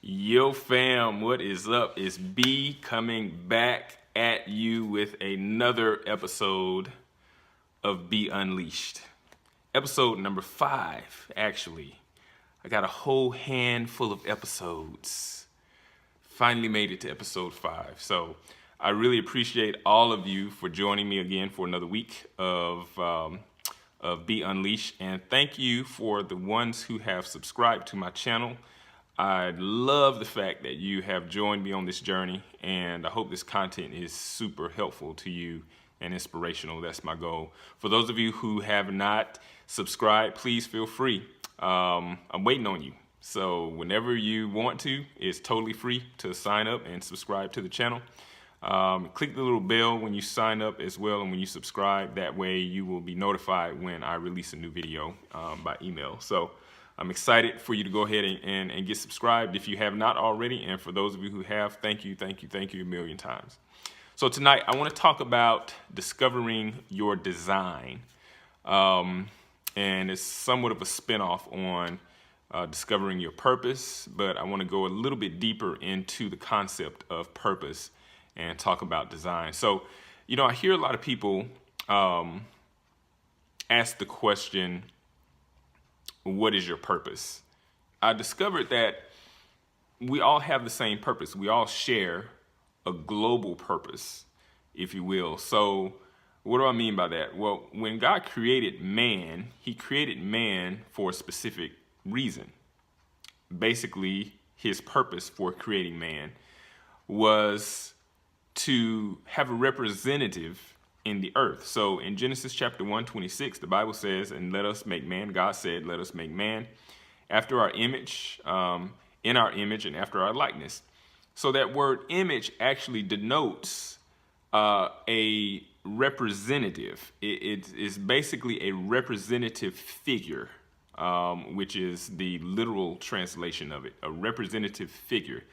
Yo fam, what is up? It's B coming back at you with another episode of Be Unleashed. Episode number 5, actually. I got a whole handful of episodes. Finally made it to episode 5. So I really appreciate all of you for joining me again for another week of Be Unleashed. And thank you for the ones who have subscribed to my channel. I love the fact that you have joined me on this journey, and I hope this content is super helpful to you and inspirational. That's my goal. For those of you who have not subscribed, please feel free. I'm waiting on you. So whenever you want to, it's totally free to sign up and subscribe to the channel. Click the little bell when you sign up as well, and when you subscribe, that way you will be notified when I release a new video by email. So I'm excited for you to go ahead and get subscribed if you have not already. And for those of you who have, thank you a million times. So tonight I want to talk about discovering your design. And it's somewhat of a spinoff on discovering your purpose, but I want to go a little bit deeper into the concept of purpose and talk about design. So, you know, I hear a lot of people ask the question, what is your purpose? I discovered that we all have the same purpose. We all share a global purpose, if you will. So what do I mean by that? Well, when God created man, he created man for a specific reason. Basically, his purpose for creating man was to have a representative in the earth. So in Genesis chapter 1:26, the Bible says, and let us make man, God said, let us make man after our image, in our image and after our likeness. So that word image actually denotes a representative. It is basically a representative figure, which is the literal translation of it, a representative figure.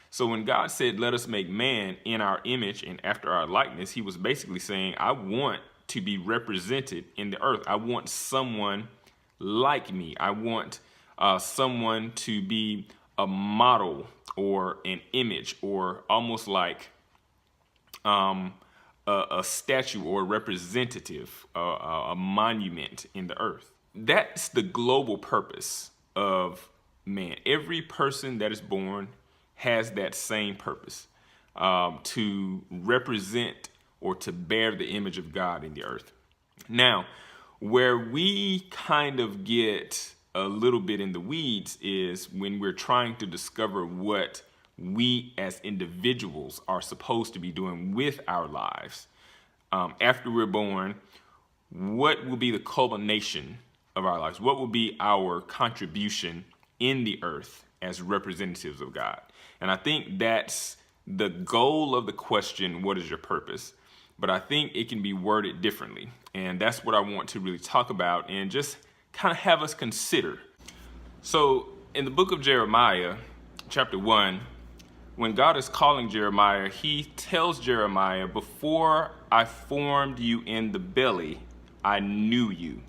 So when God said, let us make man in our image and after our likeness, he was basically saying, I want to be represented in the earth. I want someone like me. I want someone to be a model or an image, or almost like a statue or a representative, a monument in the earth. That's the global purpose of man. Every person that is born has that same purpose, to represent or to bear the image of God in the earth. Now, where we kind of get a little bit in the weeds is when we're trying to discover what we as individuals are supposed to be doing with our lives. After we're born, what will be the culmination of our lives? What will be our contribution in the earth as representatives of God? And I think that's the goal of the question, what is your purpose? But I think it can be worded differently. And that's what I want to really talk about and just kind of have us consider. So in the book of Jeremiah, chapter 1, when God is calling Jeremiah, he tells Jeremiah, before I formed you in the belly, I knew you.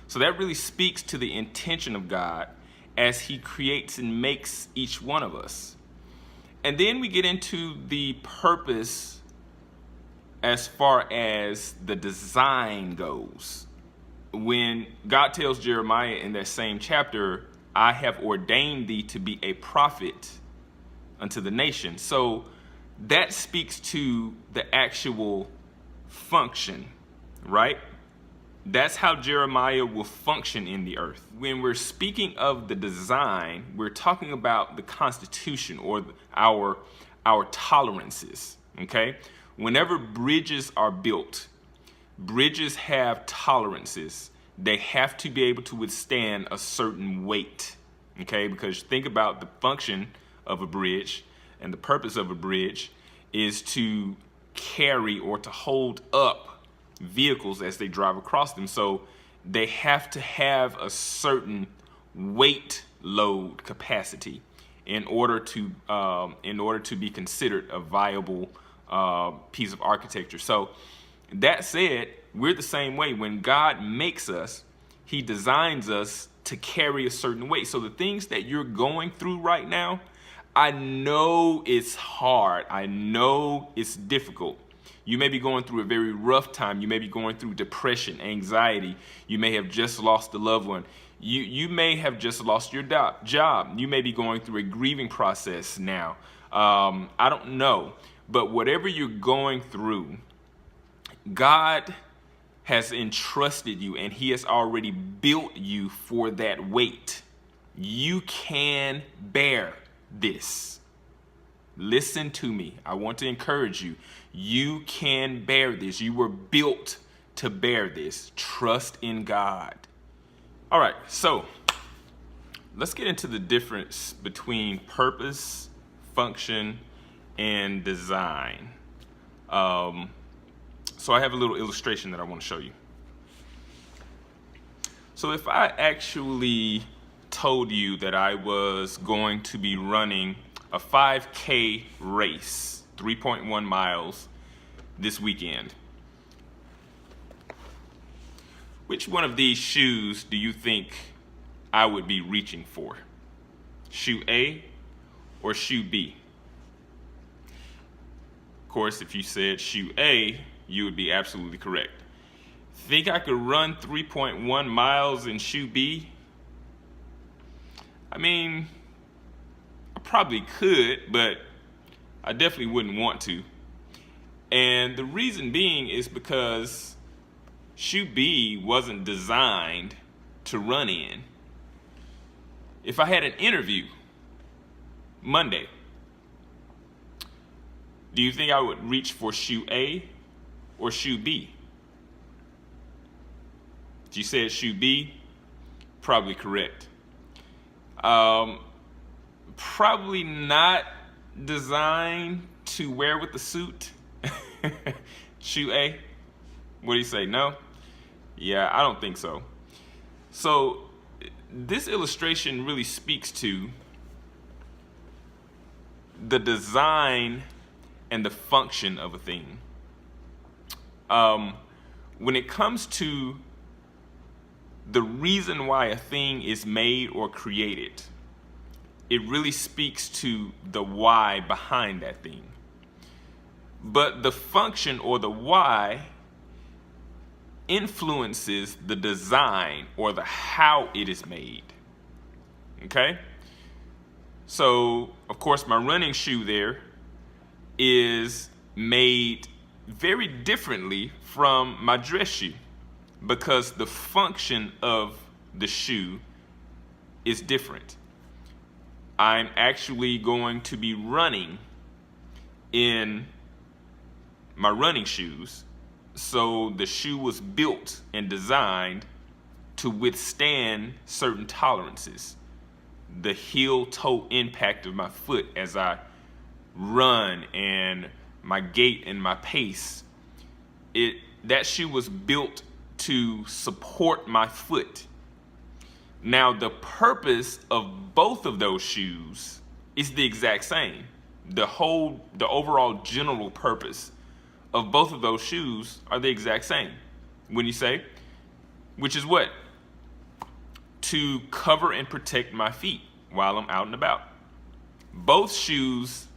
So that really speaks to the intention of God as he creates and makes each one of us. And then we get into the purpose as far as the design goes. When God tells Jeremiah in that same chapter, I have ordained thee to be a prophet unto the nation. So that speaks to the actual function, right? That's how Jeremiah will function in the earth. When we're speaking of the design, we're talking about the constitution or our tolerances, okay? Whenever bridges are built, bridges have tolerances. They have to be able to withstand a certain weight, okay? Because think about the function of a bridge, and the purpose of a bridge is to carry or to hold up vehicles as they drive across them. So they have to have a certain weight load capacity in order to be considered a viable piece of architecture. So that said, we're the same way. When God makes us, he designs us to carry a certain weight. So the things that you're going through right now, I know it's hard. I know it's difficult. You may be going through a very rough time. You may be going through depression, anxiety. You may have just lost a loved one. You may have just lost your job. You may be going through a grieving process now. I don't know. But whatever you're going through, God has entrusted you, and he has already built you for that weight. You can bear this. Listen to me. I want to encourage you. You can bear this. You were built to bear this. Trust in God. All right, so let's get into the difference between purpose, function, and design. So I have a little illustration that I want to show you. So if I actually told you that I was going to be running a 5K race, 3.1 miles this weekend, which one of these shoes do you think I would be reaching for? Shoe A or shoe B? Of course, if you said shoe A, you would be absolutely correct. Think I could run 3.1 miles in shoe B? I mean, I probably could, but I definitely wouldn't want to. And the reason being is because shoe B wasn't designed to run in. If I had an interview Monday, do you think I would reach for shoe A or shoe B? If you said shoe B, probably correct. Probably not designed to wear with the suit. Shoe A? What do you say? No? Yeah, I don't think so. So this illustration really speaks to the design and the function of a thing. When it comes to the reason why a thing is made or created, it really speaks to the why behind that thing. But the function or the why influences the design or the how it is made. Okay? So, of course, my running shoe there is made very differently from my dress shoe because the function of the shoe is different. I'm actually going to be running in my running shoes, so the shoe was built and designed to withstand certain tolerances. The heel-toe impact of my foot as I run and my gait and my pace, that shoe was built to support my foot. Now, the purpose of both of those shoes is the exact same. The overall general purpose of both of those shoes are the exact same. When you say, which is what? To cover and protect my feet while I'm out and about. Both shoes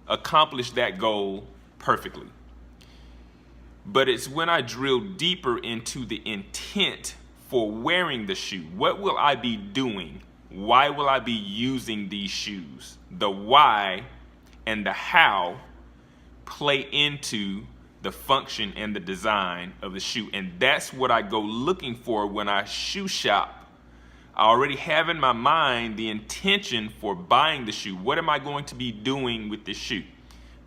accomplish that goal perfectly. But it's when I drill deeper into the intent for wearing the shoe. What will I be doing? Why will I be using these shoes? The why and the how play into the function and the design of the shoe. And that's what I go looking for when I shoe shop. I already have in my mind the intention for buying the shoe. What am I going to be doing with this shoe?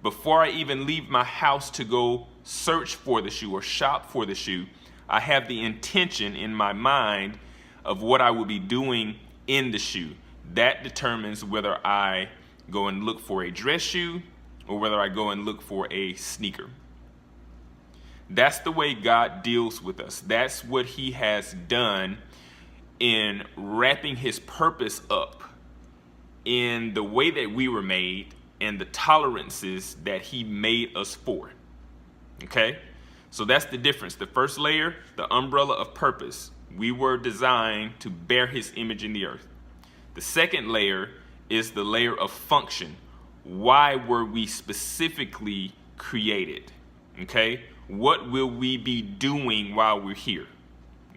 Before I even leave my house to go search for the shoe or shop for the shoe, I have the intention in my mind of what I will be doing in the shoe. That determines whether I go and look for a dress shoe or whether I go and look for a sneaker. That's the way God deals with us. That's what he has done in wrapping his purpose up in the way that we were made and the tolerances that he made us for. Okay? So that's the difference. The first layer, the umbrella of purpose. We were designed to bear his image in the earth. The second layer is the layer of function. why were we specifically created? Okay? What will we be doing while we're here?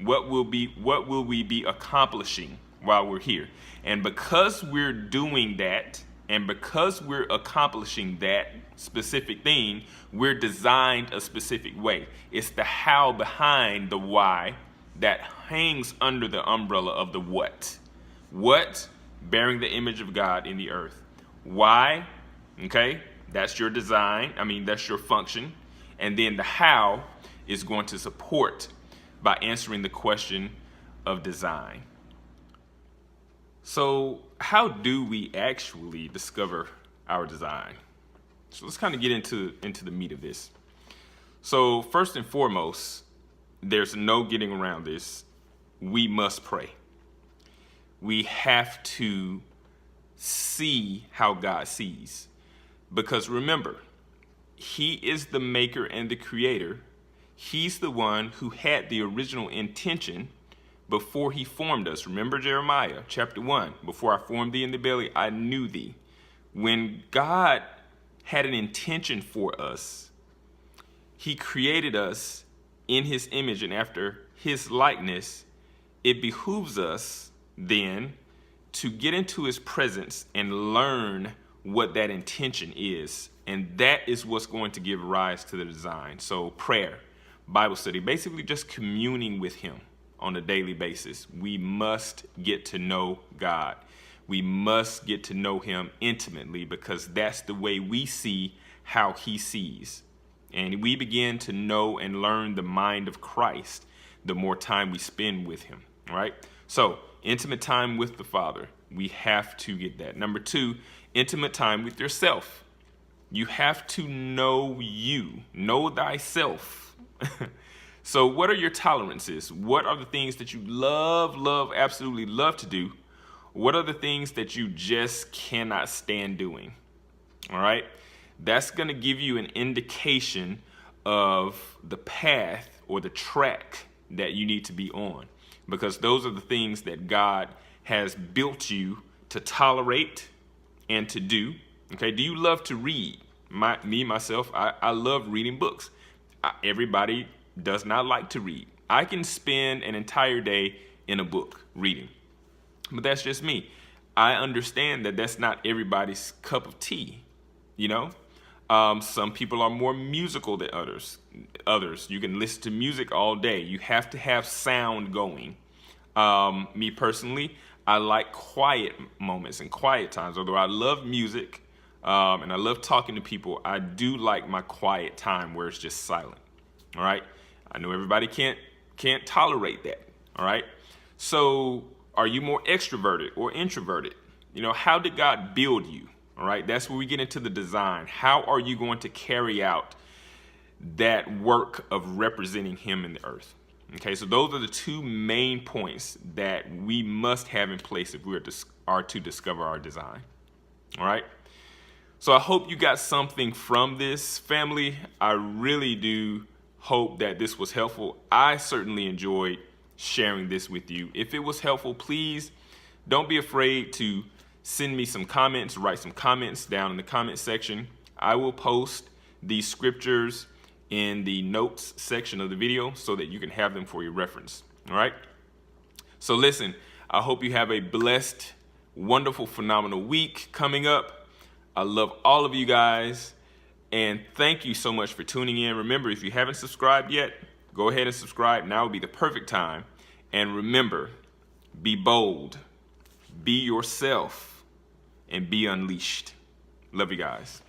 What will we be accomplishing while we're here? And because we're doing that, and because we're accomplishing that specific thing, we're designed a specific way. It's the how behind the why that hangs under the umbrella of the what. What? Bearing the image of God in the earth. Why? Okay, that's your design. That's your function. And then the how is going to support by answering the question of design. So how do we actually discover our design? So let's kind of get into the meat of this. So first and foremost, there's no getting around this. We must pray. We have to see how God sees. Because remember, He is the maker and the creator. He's the one who had the original intention before He formed us. Remember Jeremiah chapter 1, before I formed thee in the belly, I knew thee. When God had an intention for us, He created us in His image and after His likeness. It behooves us then to get into His presence and learn what that intention is. And that is what's going to give rise to the design. So prayer, Bible study, basically just communing with Him on a daily basis. We must get to know God. We must get to know Him intimately, because that's the way we see how He sees. And we begin to know and learn the mind of Christ the more time we spend with Him, right? So intimate time with the Father. We have to get that. Number 2, intimate time with yourself. You have to know you. Know thyself. So what are your tolerances? What are the things that you absolutely love to do? What are the things that you just cannot stand doing? All right? That's going to give you an indication of the path or the track that you need to be on, because those are the things that God has built you to tolerate and to do. Okay, do you love to read? Myself, I love reading books. Everybody does not like to read. I can spend an entire day in a book reading, but that's just me. I understand that that's not everybody's cup of tea, you know? Some people are more musical than others. You can listen to music all day. You have to have sound going. Me personally, I like quiet moments and quiet times. Although I love music and I love talking to people, I do like my quiet time where it's just silent. All right. I know everybody can't tolerate that. All right. So are you more extroverted or introverted? You know, how did God build you? All right. That's where we get into the design. How are you going to carry out that work of representing Him in the earth? Okay, so those are the 2 main points that we must have in place if we are to discover our design. All right. So I hope you got something from this, family. I really do hope that this was helpful. I certainly enjoyed sharing this with you. If it was helpful, please don't be afraid to send me some comments, write some comments down in the comment section. I will post these scriptures in the notes section of the video so that you can have them for your reference. All right. So listen, I hope you have a blessed, wonderful, phenomenal week coming up. I love all of you guys. And thank you so much for tuning in. Remember, if you haven't subscribed yet, go ahead and subscribe. Now would be the perfect time. And remember, be bold, be yourself, and be unleashed. Love you guys.